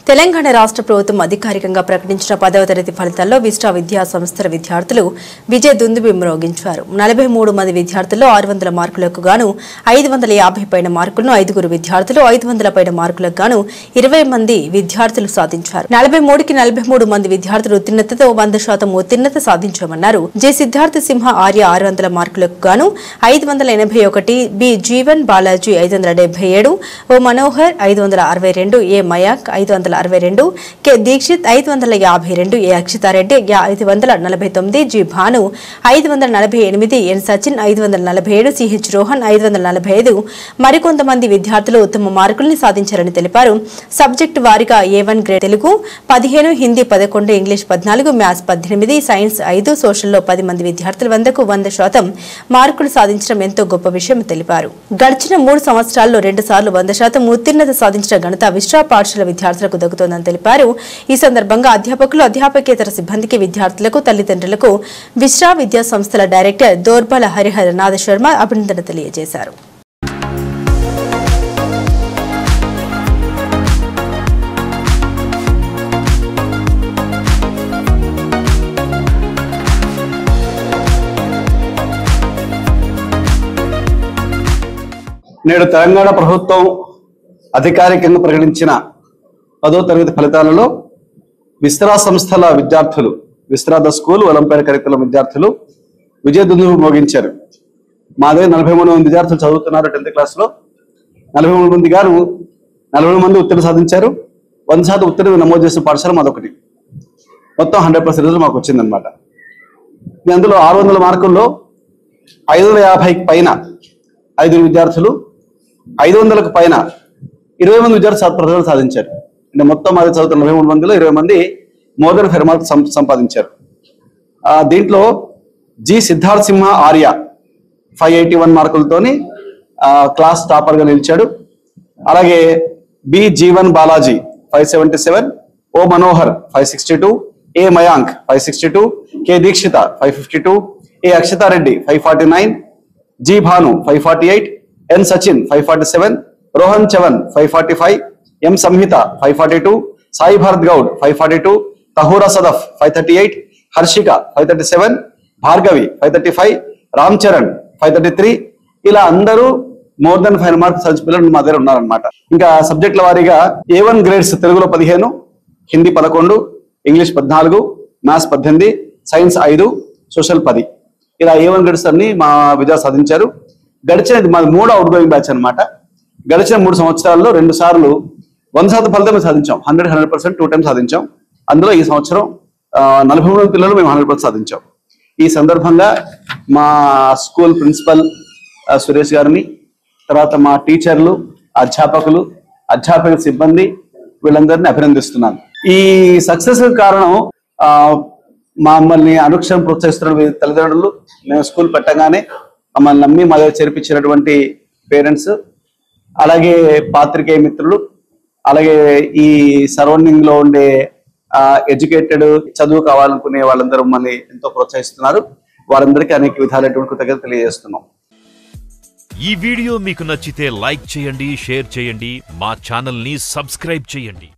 తెలంగాణ రాష్ట్ర ప్రభుత్వం అధికారికంగా ప్రకటించిన 10వ తరగతి ఫలితాల్లో విస్టా విద్యా సంస్థల విద్యార్థులు విజయ దుందుబి మ్రోగించారు. 43 మంది విద్యార్థుల్లో 600 మార్కులకు గాను 550 పైన మార్కులను, 5గురు విద్యార్థులు 500 పైన మార్కులకు గాను 20 మంది విద్యార్థులు సాధించారు. 43కి 43 మంది విద్యార్థులు ఉత్తీర్ణతతో 100% ఉత్తీర్ణత సాధించామన్నారు. జె సిద్ధార్థ సింహ ఆర్య 600 మార్కులకు గాను 581, బి జీవన్ బాలాజీ 577, ఓ మనోహర్ 562, ఏ మయాంక్ 562, కె దీక్షిత్ 552, ఏ అక్షితారెడ్డి 549, జి భాను 548, ఎన్ సచిన్ 547, సిహెచ్ రోహన్ 545 మరికొంతమంది విద్యార్థులు ఉత్తమ మార్కుల్ని సాధించారని తెలిపారు. సబ్జెక్టు వారీగా A1 grade Telugu 15, Hindi 11, English 14, maths 18, science 5, సోషల్లో 10 మంది విద్యార్థులు 100కు 100% మార్కులు సాధించడం ఎంతో గొప్ప విషయం తెలిపారు. గడిచిన 3 సంవత్సరాల్లో 2 సార్లు 100% ఉత్తీర్ణత సాధించిన ఘనత విస్టా పాఠశాల విద్యార్థులకు దక్కుతోందని తెలిపారు. ఈ సందర్భంగా అధ్యాపకులు, అధ్యాపకేతర సిబ్బందికి, విద్యార్థులకు, తల్లిదండ్రులకు విస్టా విద్యా సంస్థల డైరెక్టర్ దోర్బల హరిహరనాథ శర్మ అభినందన తెలియజేశారు. నేడు తెలంగాణ ప్రభుత్వం అధికారికంగా ప్రకటించిన 10వ తరగతి ఫలితాలలో విస్తా సంస్థల విద్యార్థులు, Vista the school olympiad curriculum విద్యార్థులు విజయ దుందుబి మోగించారు. మా దగ్గర 43 మంది విద్యార్థులు చదువుతున్నారు 10th క్లాస్లో. 43 మంది గారు 40 మంది ఉత్తీర్ణ సాధించారు. 100% ఉత్తీర్ణ నమోదు చేసిన పాఠశాల మాదొకటి. మొత్తం 100% రిజల్ట్ మాకు వచ్చిందనమాట. అందులో 600 మార్కుల్లో 550కి పైన 5 విద్యార్థులు, 500కు పైన 20 మంది విద్యార్థులు సాధించారు. అంటే మొత్తం అది చదువుతున్న 43 మందిలో 20 మంది మోర్ దెన్ 5 మార్క్స్ సంపాదించారు. దీంట్లో జి సిద్ధార్థ సింహ ఆర్య 581 మార్కులతోని క్లాస్ టాపర్ గా నిలిచాడు. అలాగే బి జీవన్ బాలాజీ 577, ఓ మనోహర్ 562, ఏ మయాంక్ 562, కె దీక్షిత 552, ఏ అక్షితారెడ్డి 549, జి భాను 548, ఎన్ సచిన్ 547, రోహన్ చవన్ 545, ఎం సంహిత 542, సాయి భారత్ గౌడ్ 542, తహూరా సదఫ్ 538, హర్షిక 537, భార్గవి 535, రామ్ చరణ్ 533. ఇలా అందరూ మోర్ దెన్ 5 మార్క్స్ సాధించిన పిల్లలు మా దగ్గర ఉన్నారనమాట. ఇంకా సబ్జెక్టుల వారీగా A1 గ్రేడ్స్ తెలుగులో 15, Hindi 11, English 14, maths 18, science 5, social 10. ఇలా A1 గ్రేడ్స్ అన్ని మా విద్యార్థులు సాధించారు. గడిచిన మాది 3వ అవుట్ గోయింగ్ బ్యాచ్ అనమాట. గడిచిన 3 సంవత్సరాల్లో 2 సార్లు 100% ఫలితం సాధించాం. 100% 2 టైమ్స్ సాధించాం. అందులో ఈ సంవత్సరం 43 పిల్లలు మేము 100% సాధించాం. ఈ సందర్భంగా మా స్కూల్ ప్రిన్సిపల్ సురేష్ గారిని, తర్వాత మా టీచర్లు, అధ్యాపకులు, అధ్యాపక సిబ్బంది వీళ్ళందరినీ అభినందిస్తున్నాను. ఈ సక్సెస్ కారణం మమ్మల్ని అనుక్షణం ప్రోత్సహిస్తున్న తల్లిదండ్రులు, మేము స్కూల్ పెట్టగానే మమ్మల్ని నమ్మి మా దగ్గర చేర్పించినటువంటి పేరెంట్స్, అలాగే పాత్రికేయ మిత్రులు, అలాగే ఈ సరౌండింగ్ లో ఉండే ఎడ్యుకేటెడ్ చదువు కావాలనుకునే వాళ్ళందరూ మమ్మల్ని ఎంతో ప్రోత్సహిస్తున్నారు. వారందరికీ అనేక విధాలైనటువంటి కృతజ్ఞతలు తెలియజేస్తున్నాం. ఈ వీడియో మీకు నచ్చితే లైక్ చేయండి, షేర్ చేయండి, మా ఛానల్ ని సబ్స్క్రైబ్ చేయండి.